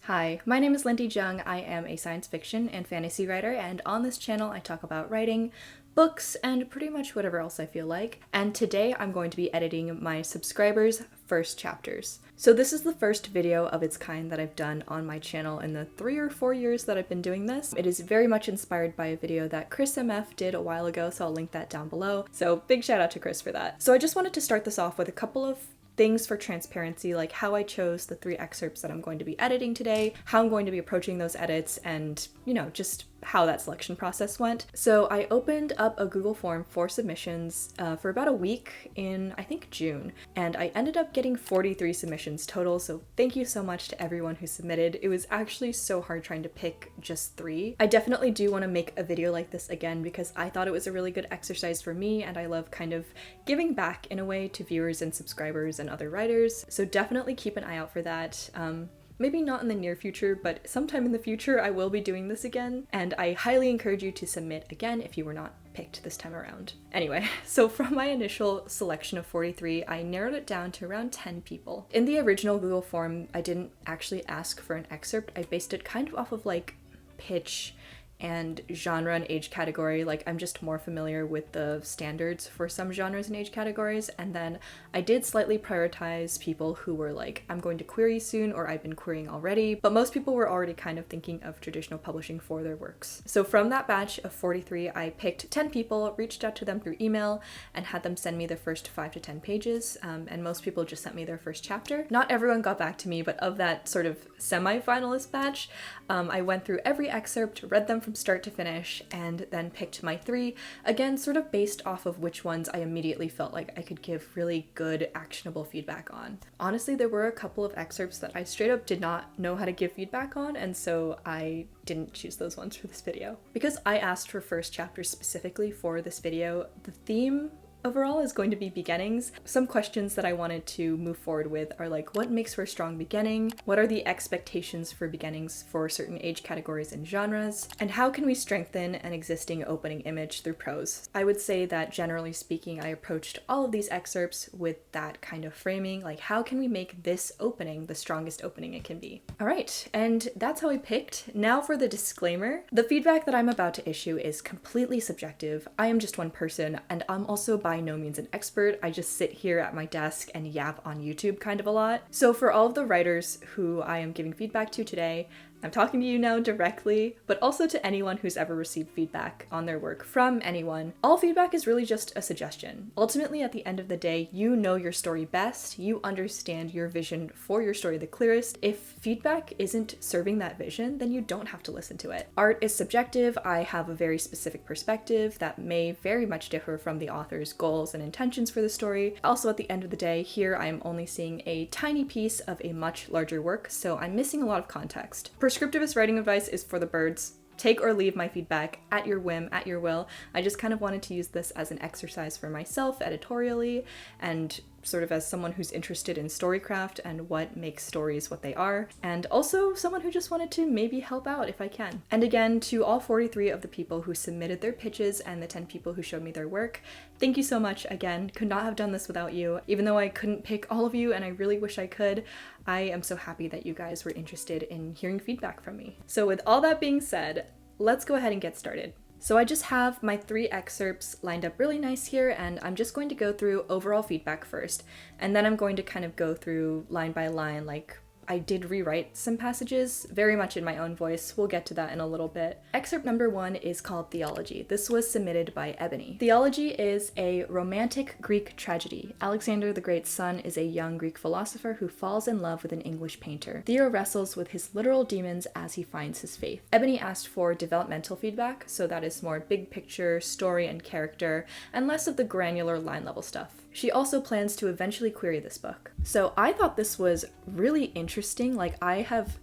Hi, my name is lynndjung. I am a science fiction and fantasy writer, and on this channel I talk about writing, books, and pretty much whatever else I feel like. And today I'm going to be editing my subscribers' first chapters. So this is the first video of its kind that I've done on my channel in the 3 or 4 years that I've been doing this. It is very much inspired by a video that Kris MF did a while ago, so I'll link that down below. So big shout out to Kris for that. So I just wanted to start this off with a couple of things for transparency, like how I chose the 3 excerpts that I'm going to be editing today, how I'm going to be approaching those edits, and, just how that selection process went. So I opened up a Google form for submissions for about a week in, I think, June, and I ended up getting 43 submissions total, so thank you so much to everyone who submitted. It was actually so hard trying to pick just 3. I definitely do want to make a video like this again because I thought it was a really good exercise for me, and I love kind of giving back in a way to viewers and subscribers and other writers, so definitely keep an eye out for that. Maybe not in the near future, but sometime in the future I will be doing this again, and I highly encourage you to submit again if you were not picked this time around. Anyway, so from my initial selection of 43, I narrowed it down to around 10 people. In the original Google form, I didn't actually ask for an excerpt. I based it kind of off of like pitch and genre and age category. Like, I'm just more familiar with the standards for some genres and age categories, and then I did slightly prioritize people who were like, I'm going to query soon, or I've been querying already, but most people were already kind of thinking of traditional publishing for their works. So from that batch of 43, I picked 10 people, reached out to them through email, and had them send me their first 5 to 10 pages, and most people just sent me their first chapter. Not everyone got back to me, but of that sort of semi-finalist batch, I went through every excerpt, read them from start to finish, and then picked my 3, again sort of based off of which ones I immediately felt like I could give really good actionable feedback on. Honestly, there were a couple of excerpts that I straight up did not know how to give feedback on, and so I didn't choose those ones for this video. Because I asked for first chapters specifically for this video, the theme overall is going to be beginnings. Some questions that I wanted to move forward with are like, what makes for a strong beginning? What are the expectations for beginnings for certain age categories and genres? And how can we strengthen an existing opening image through prose? I would say that generally speaking, I approached all of these excerpts with that kind of framing, like how can we make this opening the strongest opening it can be? All right, and that's how I picked. Now for the disclaimer. The feedback that I'm about to issue is completely subjective. I am just one person, and I'm also by no means an expert. I just sit here at my desk and yap on YouTube kind of a lot. So for all of the writers who I am giving feedback to today, I'm talking to you now directly, but also to anyone who's ever received feedback on their work from anyone. All feedback is really just a suggestion. Ultimately, at the end of the day, you know your story best, you understand your vision for your story the clearest. If feedback isn't serving that vision, then you don't have to listen to it. Art is subjective. I have a very specific perspective that may very much differ from the author's goals and intentions for the story. Also, at the end of the day, here I am only seeing a tiny piece of a much larger work, so I'm missing a lot of context. Prescriptivist writing advice is for the birds. Take or leave my feedback at your whim, at your will. I just kind of wanted to use this as an exercise for myself editorially, and sort of as someone who's interested in storycraft and what makes stories what they are, and also someone who just wanted to maybe help out if I can. And again, to all 43 of the people who submitted their pitches and the 10 people who showed me their work, thank you so much again. Could not have done this without you. Even though I couldn't pick all of you and I really wish I could, I am so happy that you guys were interested in hearing feedback from me. So with all that being said, let's go ahead and get started. So I just have my 3 excerpts lined up really nice here, and I'm just going to go through overall feedback first, and then I'm going to kind of go through line by line. Like, I did rewrite some passages, very much in my own voice. We'll get to that in a little bit. Excerpt number 1 is called Theology. This was submitted by Ebony. Theology is a romantic Greek tragedy. Alexander the Great's son is a young Greek philosopher who falls in love with an English painter. Theo wrestles with his literal demons as he finds his faith. Ebony asked for developmental feedback, so that is more big picture, story and character, and less of the granular line level stuff. She also plans to eventually query this book. So I thought this was really interesting. Like, I have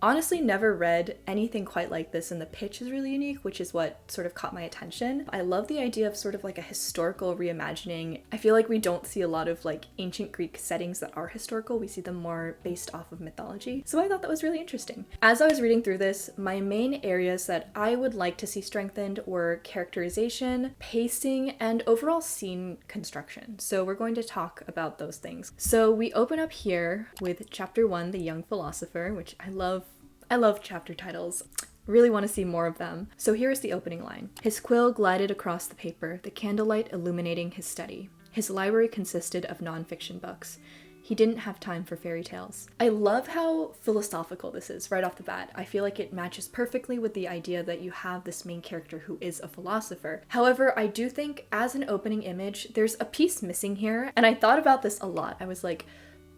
honestly never read anything quite like this, and the pitch is really unique, which is what sort of caught my attention. I love the idea of sort of like a historical reimagining. I feel like we don't see a lot of like ancient Greek settings that are historical. We see them more based off of mythology. So I thought that was really interesting. As I was reading through this, my main areas that I would like to see strengthened were characterization, pacing, and overall scene construction. So we're going to talk about those things. So we open up here with chapter 1, The Young Philosopher, which I love I love chapter titles. Really want to see more of them. So here is the opening line. His quill glided across the paper, the candlelight illuminating his study. His library consisted of non-fiction books. He didn't have time for fairy tales. I love how philosophical this is right off the bat. I feel like it matches perfectly with the idea that you have this main character who is a philosopher. However, I do think as an opening image, there's a piece missing here, and I thought about this a lot. I was like,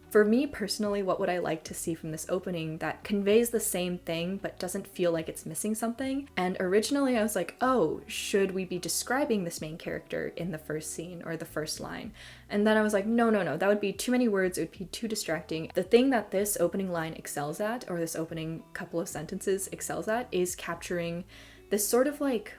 for me personally, what would I like to see from this opening that conveys the same thing but doesn't feel like it's missing something? And originally I was like, oh, should we be describing this main character in the first scene or the first line? And then I was like, no, that would be too many words, it would be too distracting. The thing that this opening line excels at, or this opening couple of sentences excels at, is capturing this sort of like,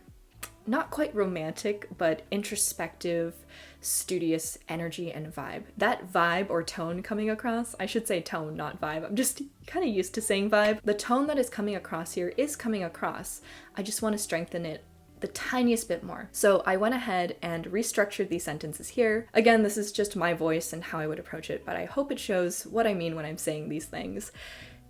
not quite romantic, but introspective, studious energy and vibe. That vibe or tone coming across, I should say tone, not vibe. I'm just kind of used to saying vibe. The tone that is coming across here is coming across. I just want to strengthen it the tiniest bit more. So I went ahead and restructured these sentences here. Again, this is just my voice and how I would approach it, but I hope it shows what I mean when I'm saying these things.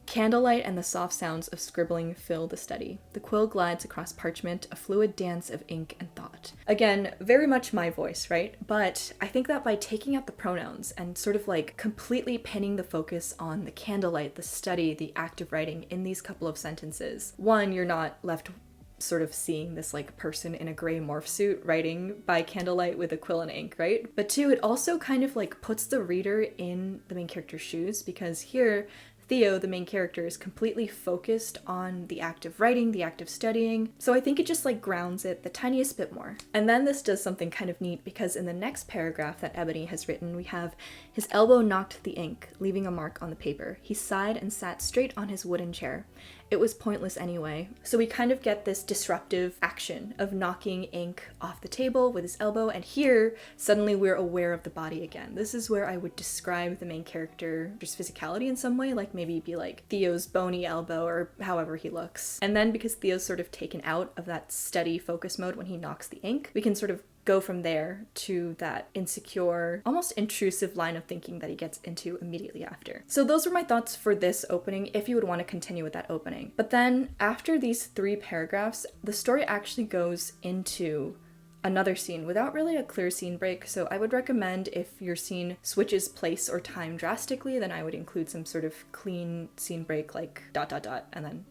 Candlelight and the soft sounds of scribbling fill the study. The quill glides across parchment, a fluid dance of ink and thought. Again, very much my voice, right? But I think that by taking out the pronouns and sort of like completely pinning the focus on the candlelight, the study, the act of writing in these couple of sentences, one, you're not left sort of seeing this like person in a gray morph suit writing by candlelight with a quill and ink, right? But two, it also kind of like puts the reader in the main character's shoes, because here Theo, the main character, is completely focused on the act of writing, the act of studying. So I think it just like grounds it the tiniest bit more. And then this does something kind of neat, because in the next paragraph that Ebony has written, we have his elbow knocked the ink, leaving a mark on the paper. He sighed and sat straight on his wooden chair. It was pointless anyway. So we kind of get this disruptive action of knocking ink off the table with his elbow, and here suddenly we're aware of the body again. This is where I would describe the main character's physicality in some way, like maybe be like Theo's bony elbow or however he looks. And then because Theo's sort of taken out of that steady focus mode when he knocks the ink, we can sort of go from there to that insecure, almost intrusive line of thinking that he gets into immediately after. So those were my thoughts for this opening, if you would want to continue with that opening. But then after these 3 paragraphs, the story actually goes into another scene without really a clear scene break. So I would recommend, if your scene switches place or time drastically, then I would include some sort of clean scene break, like ... and then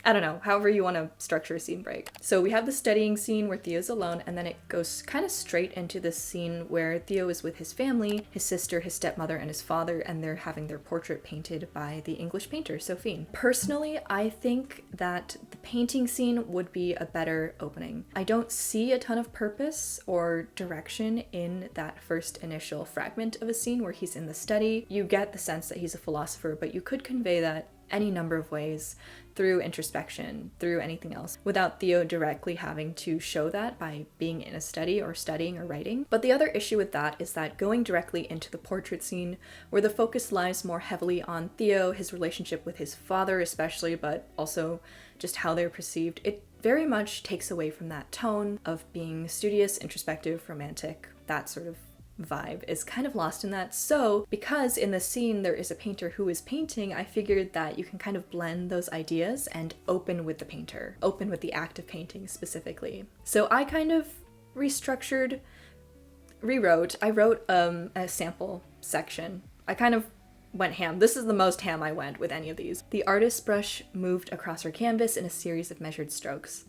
I don't know, however you want to structure a scene break. So we have the studying scene where Theo's alone, and then it goes kind of straight into this scene where Theo is with his family, his sister, his stepmother, and his father, and they're having their portrait painted by the English painter, Sophine. Personally, I think that the painting scene would be a better opening. I don't see a ton of purpose or direction in that first initial fragment of a scene where he's in the study. You get the sense that he's a philosopher, but you could convey that any number of ways, through introspection, through anything else, without Theo directly having to show that by being in a study or studying or writing. But the other issue with that is that going directly into the portrait scene, where the focus lies more heavily on Theo, his relationship with his father especially, but also just how they're perceived, it very much takes away from that tone of being studious, introspective, romantic, that sort of vibe is kind of lost in that. So because in the scene there is a painter who is painting, I figured that you can kind of blend those ideas and open with the painter, open with the act of painting specifically. So I kind of rewrote, I wrote a sample section. I kind of went ham. This is the most ham I went with any of these. The artist's brush moved across her canvas in a series of measured strokes.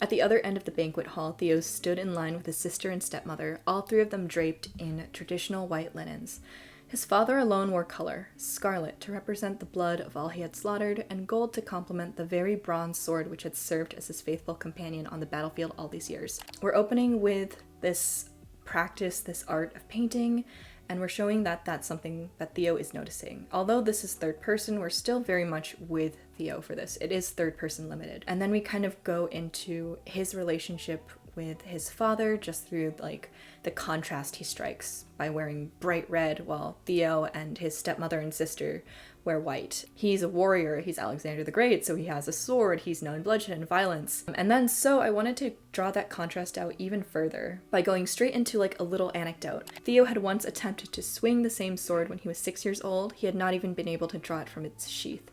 At the other end of the banquet hall, Theo stood in line with his sister and stepmother, all 3 of them draped in traditional white linens. His father alone wore color, scarlet to represent the blood of all he had slaughtered, and gold to complement the very bronze sword which had served as his faithful companion on the battlefield all these years. We're opening with this practice, this art of painting, and we're showing that that's something that Theo is noticing. Although this is third person, we're still very much with Theo for this. It is third person limited. And then we kind of go into his relationship with his father just through like the contrast he strikes by wearing bright red while Theo and his stepmother and sister wear white. He's a warrior, he's Alexander the Great, so he has a sword, he's known bloodshed and violence. And then so I wanted to draw that contrast out even further by going straight into like a little anecdote. Theo had once attempted to swing the same sword when he was 6 years old. He had not even been able to draw it from its sheath.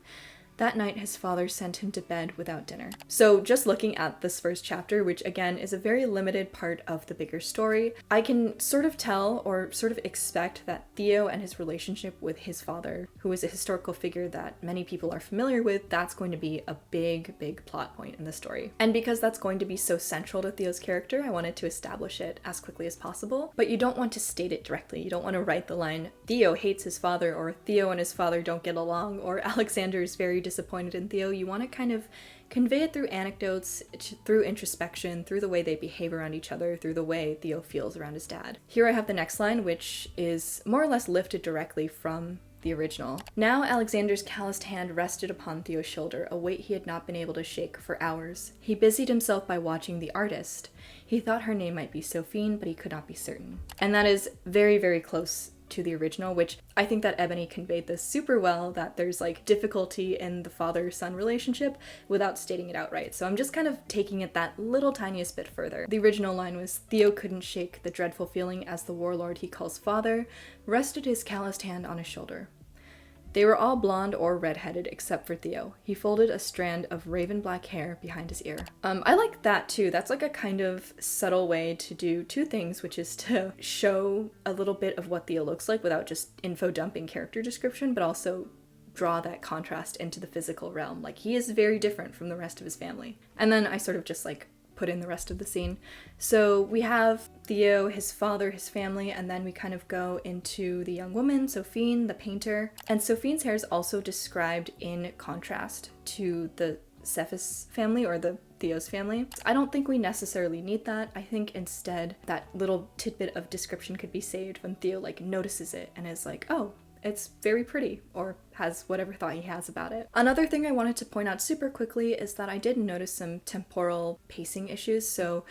That night, his father sent him to bed without dinner. So just looking at this first chapter, which again is a very limited part of the bigger story, I can sort of tell or sort of expect that Theo and his relationship with his father, who is a historical figure that many people are familiar with, that's going to be a big, big plot point in the story. And because that's going to be so central to Theo's character, I wanted to establish it as quickly as possible. But you don't want to state it directly. You don't want to write the line, Theo hates his father, or Theo and his father don't get along, or Alexander is very disappointed in Theo. You want to kind of convey it through anecdotes, through introspection, through the way they behave around each other, through the way Theo feels around his dad. Here I have the next line, which is more or less lifted directly from the original. Now Alexander's calloused hand rested upon Theo's shoulder, a weight he had not been able to shake for hours. He busied himself by watching the artist. He thought her name might be Sophine, but he could not be certain. And that is very, very close to the original, which I think that Ebony conveyed this super well, that there's like difficulty in the father-son relationship without stating it outright. So I'm just kind of taking it that little tiniest bit further. The original line was, Theo couldn't shake the dreadful feeling as the warlord he calls father rested his calloused hand on his shoulder. They were all blonde or redheaded except for Theo. He folded a strand of raven black hair behind his ear. I like that too. That's like a kind of subtle way to do two things, which is to show a little bit of what Theo looks like without just info dumping character description, but also draw that contrast into the physical realm. Like, he is very different from the rest of his family. And then I sort of just like put in the rest of the scene. So we have Theo, his father, his family, and then we kind of go into the young woman, Sophine, the painter. And Sophine's hair is also described in contrast to the Cephas family, or the Theo's family. I don't think we necessarily need that. I think instead that little tidbit of description could be saved when Theo like notices it and is like, oh, it's very pretty, or has whatever thought he has about it. Another thing I wanted to point out super quickly is that I did notice some temporal pacing issues. So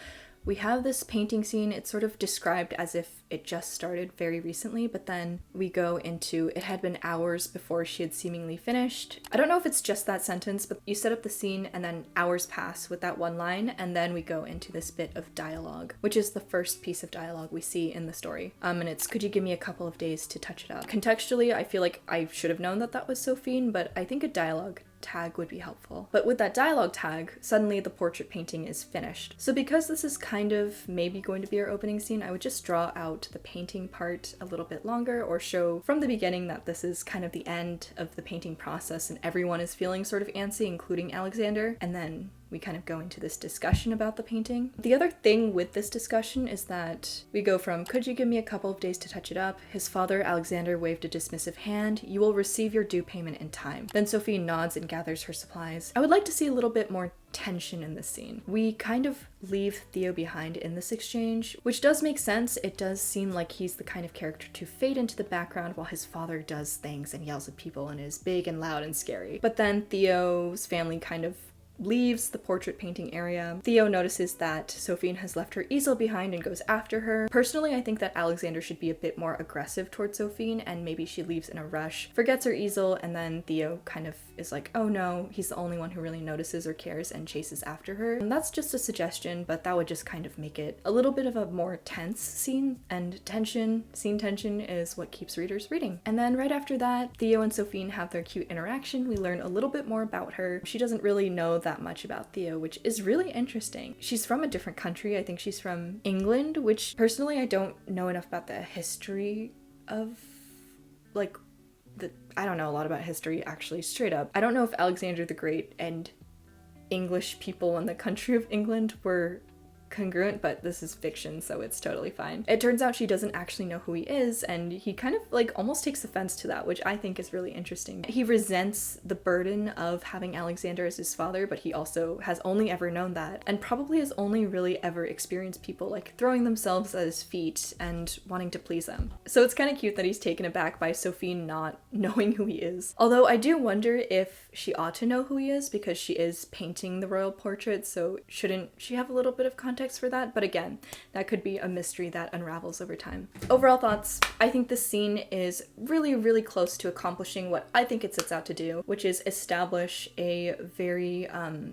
we have this painting scene. It's sort of described as if it just started very recently, but then we go into it had been hours before she had seemingly finished. I don't know if it's just that sentence, but you set up the scene and then hours pass with that one line, and then we go into this bit of dialogue, which is the first piece of dialogue we see in the story. And it's, could you give me a couple of days to touch it up? Contextually, I feel like I should have known that that was Sophine, but I think a dialogue tag would be helpful. But with that dialogue tag, suddenly the portrait painting is finished. So because this is kind of maybe going to be our opening scene, I would just draw out the painting part a little bit longer, or show from the beginning that this is kind of the end of the painting process and everyone is feeling sort of antsy, including Alexander, and then we kind of go into this discussion about the painting. The other thing with this discussion is that we go from, could you give me a couple of days to touch it up? His father, Alexander, waved a dismissive hand. You will receive your due payment in time. Then Sophie nods and gathers her supplies. I would like to see a little bit more tension in this scene. We kind of leave Theo behind in this exchange, which does make sense. It does seem like he's the kind of character to fade into the background while his father does things and yells at people and is big and loud and scary. But then Theo's family kind of leaves the portrait painting area. Theo notices that Sophine has left her easel behind and goes after her. Personally, I think that Alexander should be a bit more aggressive towards Sophine, and maybe she leaves in a rush, forgets her easel, and then Theo kind of is like, oh no, he's the only one who really notices or cares and chases after her. And that's just a suggestion, but that would just kind of make it a little bit of a more tense scene, and scene tension is what keeps readers reading. And then right after that, Theo and Sophine have their cute interaction. We learn a little bit more about her. She doesn't really know that much about Theo, which is really interesting. She's from a different country. I think she's from England, which personally I don't know enough about the history of, like, I don't know a lot about history, actually, straight up. I don't know if Alexander the Great and English people in the country of England were congruent, but this is fiction, so it's totally fine. It turns out she doesn't actually know who he is, and he kind of like almost takes offense to that, which I think is really interesting. He resents the burden of having Alexander as his father, but he also has only ever known that, and probably has only really ever experienced people like throwing themselves at his feet and wanting to please him. So it's kind of cute that he's taken aback by Sophie not knowing who he is. Although I do wonder if she ought to know who he is, because she is painting the royal portrait, so shouldn't she have a little bit of context context for that, but again, that could be a mystery that unravels over time. Overall thoughts, I think this scene is really, really close to accomplishing what I think it sets out to do, which is establish a very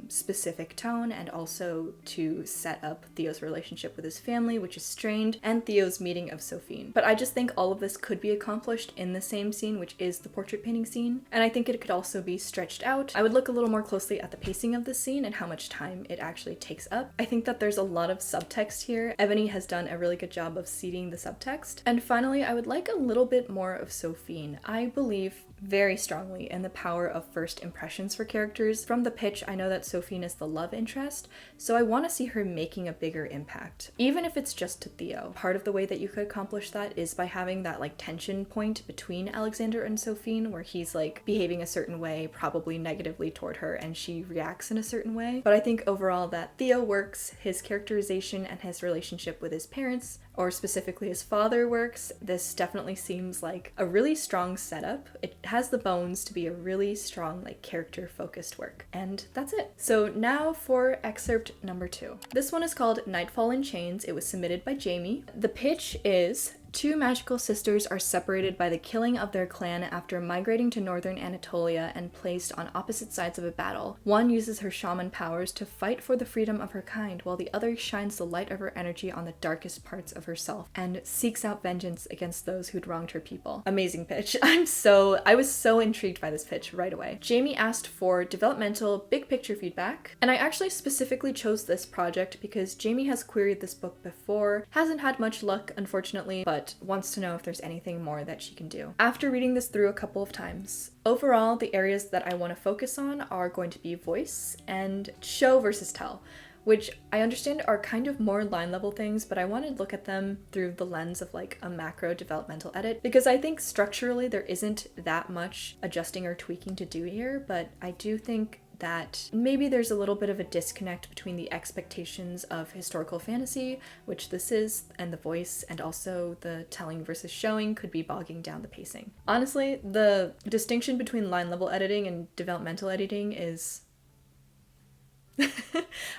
specific tone and also to set up Theo's relationship with his family, which is strained, and Theo's meeting of Sophine. But I just think all of this could be accomplished in the same scene, which is the portrait painting scene, and I think it could also be stretched out. I would look a little more closely at the pacing of this scene and how much time it actually takes up. I think that there's a lot of subtext here. Ebony has done a really good job of seeding the subtext. And finally, I would like a little bit more of Sophine. I believe very strongly in the power of first impressions for characters. From the pitch, I know that Sophine is the love interest, so I want to see her making a bigger impact, even if it's just to Theo. Part of the way that you could accomplish that is by having that like tension point between Alexander and Sophine, where he's like behaving a certain way, probably negatively toward her, and she reacts in a certain way. But I think overall that Theo works, his characterization and his relationship with his parents, or specifically his father, works. This definitely seems like a really strong setup. It has the bones to be a really strong, like, character focused work. And that's it. So now for excerpt number 2. This one is called Nightfall in Chains. It was submitted by Jamie. The pitch is: two magical sisters are separated by the killing of their clan after migrating to northern Anatolia and placed on opposite sides of a battle. One uses her shaman powers to fight for the freedom of her kind, while the other shines the light of her energy on the darkest parts of herself and seeks out vengeance against those who'd wronged her people. Amazing pitch. I was so intrigued by this pitch right away. Jamie asked for developmental, big picture feedback, and I actually specifically chose this project because Jamie has queried this book before, hasn't had much luck unfortunately, but wants to know if there's anything more that she can do. After reading this through a couple of times, overall the areas that I want to focus on are going to be voice and show versus tell, which I understand are kind of more line level things, but I want to look at them through the lens of like a macro developmental edit, because I think structurally there isn't that much adjusting or tweaking to do here, but I do think that maybe there's a little bit of a disconnect between the expectations of historical fantasy, which this is, and the voice, and also the telling versus showing could be bogging down the pacing. Honestly, the distinction between line level editing and developmental editing is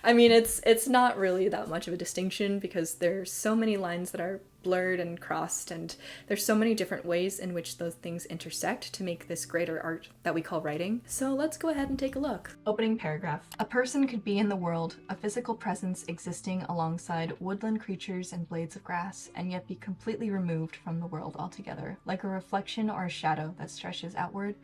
I mean, it's not really that much of a distinction because there's so many lines that are blurred and crossed, and there's so many different ways in which those things intersect to make this greater art that we call writing. So let's go ahead and take a look. Opening paragraph. A person could be in the world, a physical presence existing alongside woodland creatures and blades of grass, and yet be completely removed from the world altogether, like a reflection or a shadow that stretches outward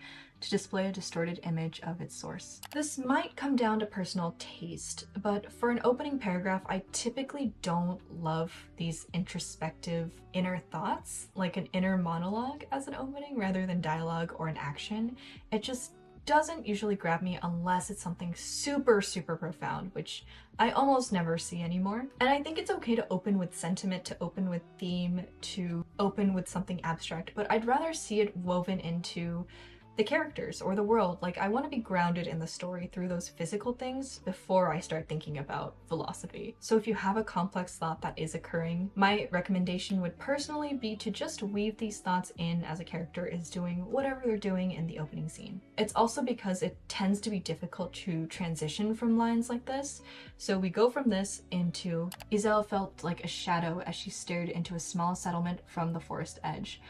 to display a distorted image of its source. This might come down to personal taste, but for an opening paragraph, I typically don't love these introspective inner thoughts, like an inner monologue as an opening rather than dialogue or an action. It just doesn't usually grab me unless it's something super, super profound, which I almost never see anymore. And I think it's okay to open with sentiment, to open with theme, to open with something abstract, but I'd rather see it woven into the characters or the world. Like, I want to be grounded in the story through those physical things before I start thinking about philosophy. So if you have a complex thought that is occurring, my recommendation would personally be to just weave these thoughts in as a character is doing whatever they're doing in the opening scene. It's also because it tends to be difficult to transition from lines like this. So we go from this into Iselle felt like a shadow as she stared into a small settlement from the forest edge,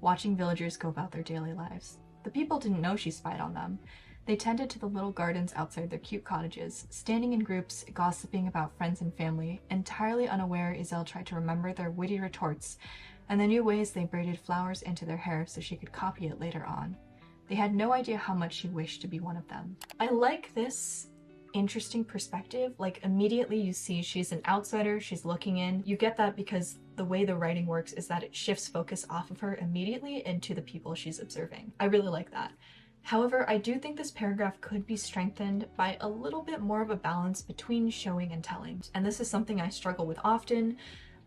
watching villagers go about their daily lives. The people didn't know she spied on them. They tended to the little gardens outside their cute cottages, standing in groups, gossiping about friends and family. Entirely unaware, Iselle tried to remember their witty retorts and the new ways they braided flowers into their hair so she could copy it later on. They had no idea how much she wished to be one of them. I like this interesting perspective. Like, immediately you see she's an outsider, she's looking in. You get that because the way the writing works is that it shifts focus off of her immediately into the people she's observing. I really like that. However, I do think this paragraph could be strengthened by a little bit more of a balance between showing and telling. And this is something I struggle with often.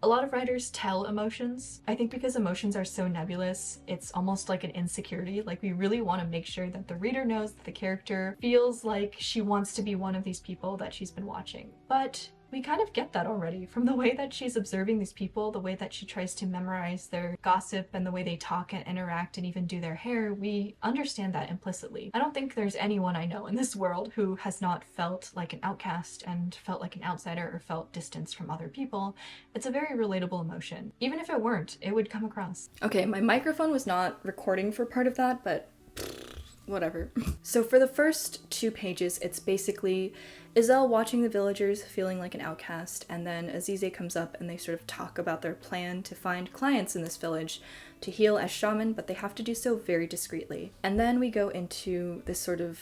A lot of writers tell emotions. I think because emotions are so nebulous, it's almost like an insecurity. Like, we really want to make sure that the reader knows that the character feels like she wants to be one of these people that she's been watching. But we kind of get that already from the way that she's observing these people, the way that she tries to memorize their gossip and the way they talk and interact and even do their hair. We understand that implicitly. I don't think there's anyone I know in this world who has not felt like an outcast and felt like an outsider or felt distanced from other people. It's a very relatable emotion. Even if it weren't, it would come across. Okay, my microphone was not recording for part of that, but whatever. So for the first 2 pages, it's basically Iselle watching the villagers feeling like an outcast, and then Azize comes up and they sort of talk about their plan to find clients in this village to heal as shaman, but they have to do so very discreetly. And then we go into this sort of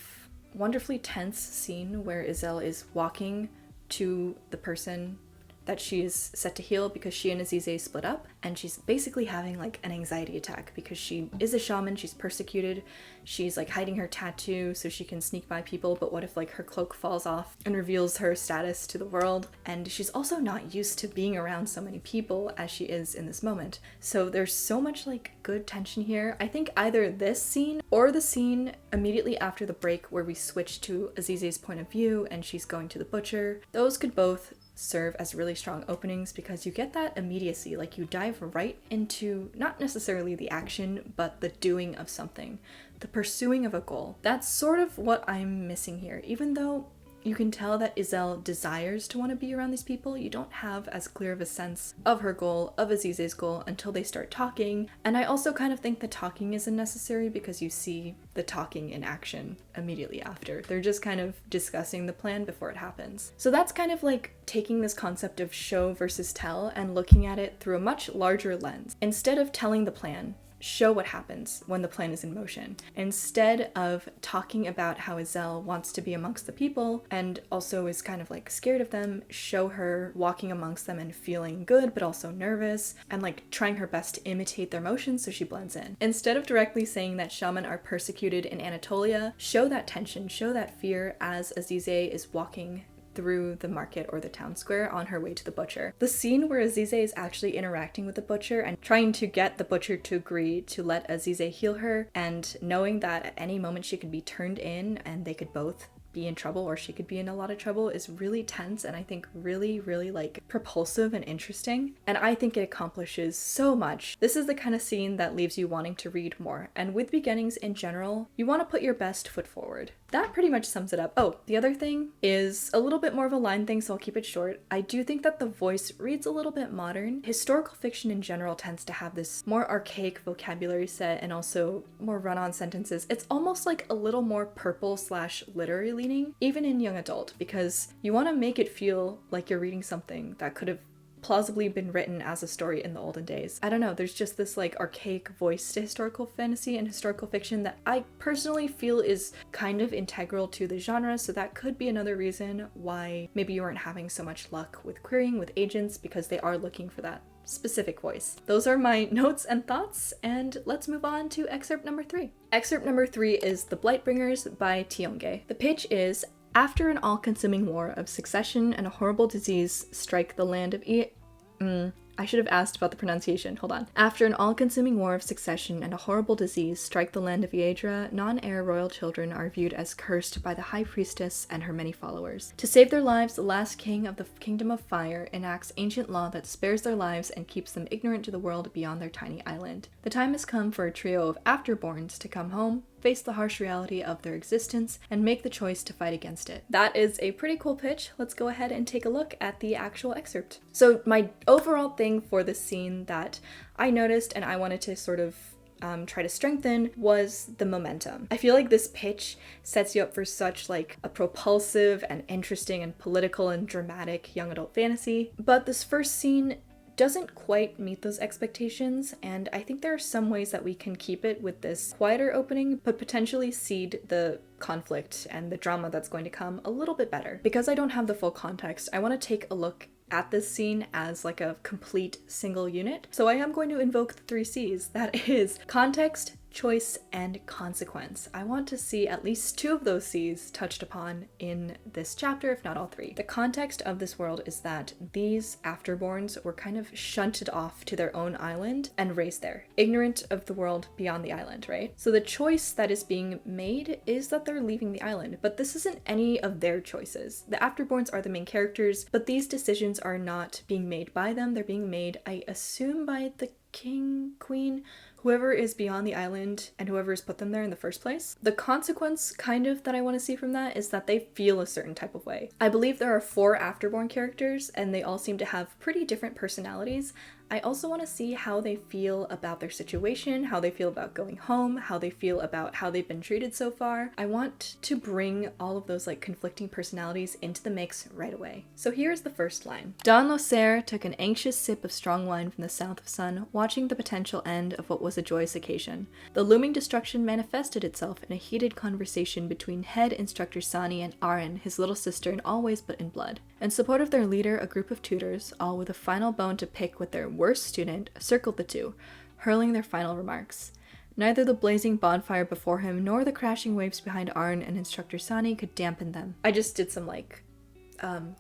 wonderfully tense scene where Iselle is walking to the person that she is set to heal because she and Azize split up, and she's basically having like an anxiety attack because she is a shaman, she's persecuted, she's like hiding her tattoo so she can sneak by people, but what if like her cloak falls off and reveals her status to the world? And she's also not used to being around so many people as she is in this moment. So there's so much like good tension here. I think either this scene or the scene immediately after the break where we switch to Azize's point of view and she's going to the butcher, those could both serve as really strong openings because you get that immediacy, like you dive right into not necessarily the action, but the doing of something, the pursuing of a goal. That's sort of what I'm missing here. Even though you can tell that Iselle desires to want to be around these people, you don't have as clear of a sense of her goal, of Azize's goal, until they start talking. And I also kind of think the talking isn't necessary because you see the talking in action immediately after. They're just kind of discussing the plan before it happens. So that's kind of like taking this concept of show versus tell and looking at it through a much larger lens. Instead of telling the plan, show what happens when the plan is in motion. Instead of talking about how Iselle wants to be amongst the people and also is kind of like scared of them, show her walking amongst them and feeling good but also nervous and like trying her best to imitate their motions so she blends in. Instead of directly saying that shaman are persecuted in Anatolia, show that tension, show that fear as Azize is walking through the market or the town square on her way to the butcher. The scene where Azize is actually interacting with the butcher and trying to get the butcher to agree to let Azize heal her, and knowing that at any moment she could be turned in and they could both be in trouble or she could be in a lot of trouble, is really tense and I think really like propulsive and interesting, and I think it accomplishes so much. This is the kind of scene that leaves you wanting to read more, and with beginnings in general, you want to put your best foot forward. That pretty much sums it up. Oh, the other thing is a little bit more of a line thing, so I'll keep it short. I do think that the voice reads a little bit modern. Historical fiction in general tends to have this more archaic vocabulary set and also more run-on sentences. It's almost like a little more purple/literary leaning, even in young adult, because you want to make it feel like you're reading something that could have plausibly been written as a story in the olden days. I don't know, there's just this like archaic voice to historical fantasy and historical fiction that I personally feel is kind of integral to the genre, so that could be another reason why maybe you weren't having so much luck with querying with agents, because they are looking for that specific voice. Those are my notes and thoughts, and let's move on to excerpt number 3. Excerpt number 3 is The Blightbringers by Tionge. The pitch is: after an all-consuming war of succession and a horrible disease strike the land of I should have asked about the pronunciation. Hold on. After an all-consuming war of succession and a horrible disease strike the land of Iedra, non-heir royal children are viewed as cursed by the High Priestess and her many followers. To save their lives, the last king of the Kingdom of Fire enacts ancient law that spares their lives and keeps them ignorant to the world beyond their tiny island. The time has come for a trio of afterborns to come home, face the harsh reality of their existence, and make the choice to fight against it. That is a pretty cool pitch. Let's go ahead and take a look at the actual excerpt. So my overall thing for this scene that I noticed and I wanted to sort of try to strengthen was the momentum. I feel like this pitch sets you up for such like a propulsive and interesting and political and dramatic young adult fantasy, but this first scene doesn't quite meet those expectations, and I think there are some ways that we can keep it with this quieter opening, but potentially seed the conflict and the drama that's going to come a little bit better. Because I don't have the full context, I want to take a look at this scene as like a complete single unit. So I am going to invoke the 3 C's. That is context, choice, and consequence. I want to see at least 2 of those C's touched upon in this chapter, if not all 3. The context of this world is that these afterborns were kind of shunted off to their own island and raised there, ignorant of the world beyond the island, right? So the choice that is being made is that they're leaving the island, but this isn't any of their choices. The afterborns are the main characters, but these decisions are not being made by them. They're being made, I assume, by the king, queen, whoever is beyond the island and whoever has put them there in the first place. The consequence kind of that I want to see from that is that they feel a certain type of way. I believe there are 4 afterborn characters and they all seem to have pretty different personalities. I also want to see how they feel about their situation, how they feel about going home, how they feel about how they've been treated so far. I want to bring all of those like conflicting personalities into the mix right away. So here's the first line. Don Losair took an anxious sip of strong wine from the south of sun, watching the potential end of what was a joyous occasion. The looming destruction manifested itself in a heated conversation between head instructor Sani and Aaron, his little sister in all ways but in blood. In support of their leader, a group of tutors, all with a final bone to pick with their worst student, circled the two, hurling their final remarks. Neither the blazing bonfire before him nor the crashing waves behind Arn and instructor Sani could dampen them. I just did some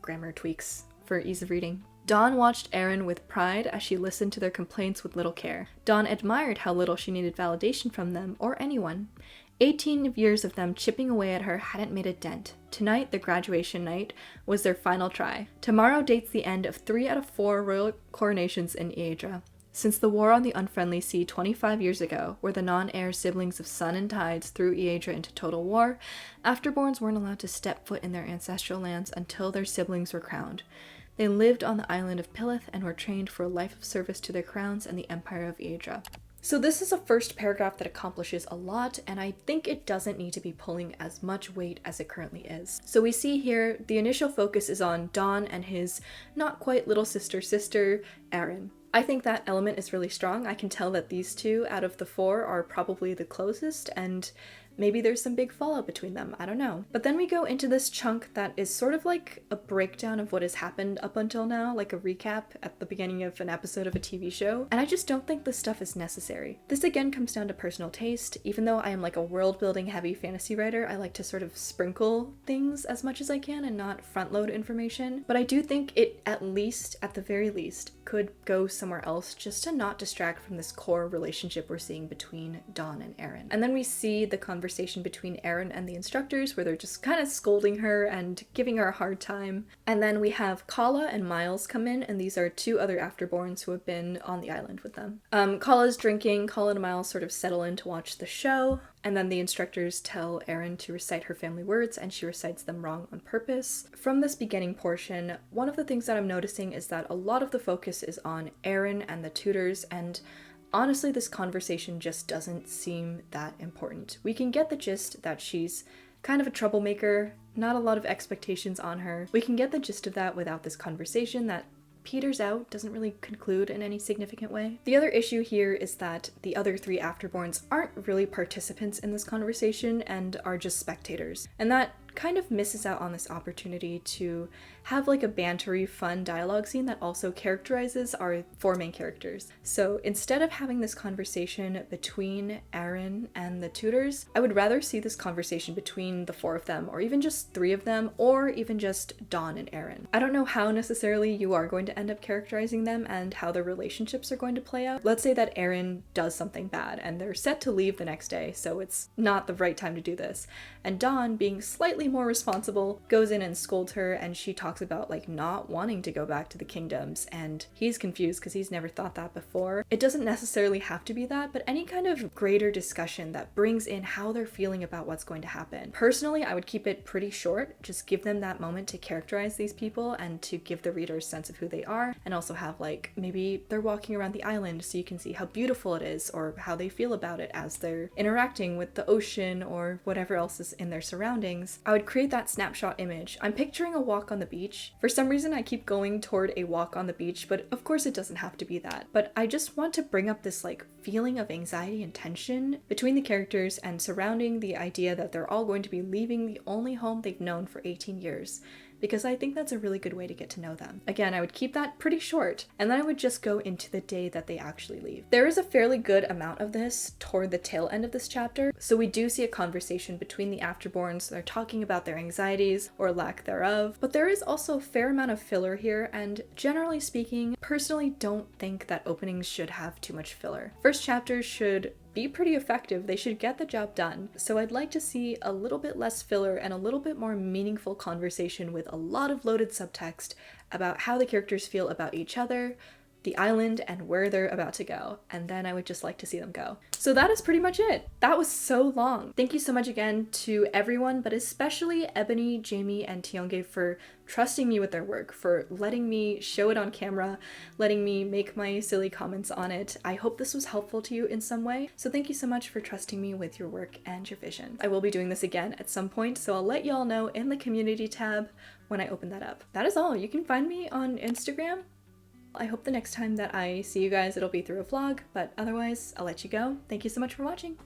grammar tweaks for ease of reading. Dawn watched Erin with pride as she listened to their complaints with little care. Dawn admired how little she needed validation from them or anyone. 18 years of them chipping away at her hadn't made a dent. Tonight, the graduation night, was their final try. Tomorrow dates the end of 3 out of 4 royal coronations in Aedra. Since the war on the Unfriendly Sea 25 years ago, where the non-heir siblings of Sun and Tides threw Aedra into total war, afterborns weren't allowed to step foot in their ancestral lands until their siblings were crowned. They lived on the island of Pilith and were trained for a life of service to their crowns and the Empire of Aedra. So this is a first paragraph that accomplishes a lot, and I think it doesn't need to be pulling as much weight as it currently is. So we see here, the initial focus is on Dawn and his not quite little sister, Erin. I think that element is really strong. I can tell that these 2 out of the 4 are probably the closest, and maybe there's some big fallout between them, I don't know. But then we go into this chunk that is sort of like a breakdown of what has happened up until now, like a recap at the beginning of an episode of a TV show, and I just don't think this stuff is necessary. This again comes down to personal taste. Even though I am like a world-building heavy fantasy writer, I like to sort of sprinkle things as much as I can and not front-load information, but I do think it at the very least, could go somewhere else just to not distract from this core relationship we're seeing between Dawn and Erin. And then we see the conversation between Erin and the instructors where they're just kind of scolding her and giving her a hard time. And then we have Kala and Miles come in, and these are 2 other afterborns who have been on the island with them. Kala's drinking, Kala and Miles sort of settle in to watch the show. And then the instructors tell Erin to recite her family words, and she recites them wrong on purpose. From this beginning portion, one of the things that I'm noticing is that a lot of the focus is on Erin and the tutors, and honestly, this conversation just doesn't seem that important. We can get the gist that she's kind of a troublemaker, not a lot of expectations on her. We can get the gist of that without this conversation that peters out, doesn't really conclude in any significant way. The other issue here is that the other 3 afterborns aren't really participants in this conversation and are just spectators. And that kind of misses out on this opportunity to have like a bantery, fun dialogue scene that also characterizes our 4 main characters. So instead of having this conversation between Erin and the tutors, I would rather see this conversation between the 4 of them, or even just 3 of them, or even just Dawn and Erin. I don't know how necessarily you are going to end up characterizing them and how their relationships are going to play out. Let's say that Erin does something bad and they're set to leave the next day, so it's not the right time to do this. And Dawn, being slightly more responsible, goes in and scolds her, and she talks about like not wanting to go back to the kingdoms, and he's confused because he's never thought that before. It doesn't necessarily have to be that, but any kind of greater discussion that brings in how they're feeling about what's going to happen. Personally, I would keep it pretty short, just give them that moment to characterize these people and to give the reader a sense of who they are, and also have like maybe they're walking around the island so you can see how beautiful it is or how they feel about it as they're interacting with the ocean or whatever else is in their surroundings. I would create that snapshot image. I'm picturing a walk on the beach. For some reason, I keep going toward a walk on the beach, but of course it doesn't have to be that. But I just want to bring up this like feeling of anxiety and tension between the characters and surrounding the idea that they're all going to be leaving the only home they've known for 18 years. because I think that's a really good way to get to know them. Again, I would keep that pretty short, and then I would just go into the day that they actually leave. There is a fairly good amount of this toward the tail end of this chapter, so we do see a conversation between the afterborns. They're talking about their anxieties or lack thereof, but there is also a fair amount of filler here, and generally speaking, personally don't think that openings should have too much filler. First chapters should be pretty effective. They should get the job done. So I'd like to see a little bit less filler and a little bit more meaningful conversation with a lot of loaded subtext about how the characters feel about each other, the island, and where they're about to go. And then I would just like to see them go. So that is pretty much it. That was so long. Thank you so much again to everyone, but especially Ebony, Jamie, and Tionge for trusting me with their work, for letting me show it on camera, letting me make my silly comments on it. I hope this was helpful to you in some way. So thank you so much for trusting me with your work and your vision. I will be doing this again at some point, so I'll let y'all know in the community tab when I open that up. That is all. You can find me on Instagram. I hope the next time that I see you guys, it'll be through a vlog, but otherwise, I'll let you go. Thank you so much for watching.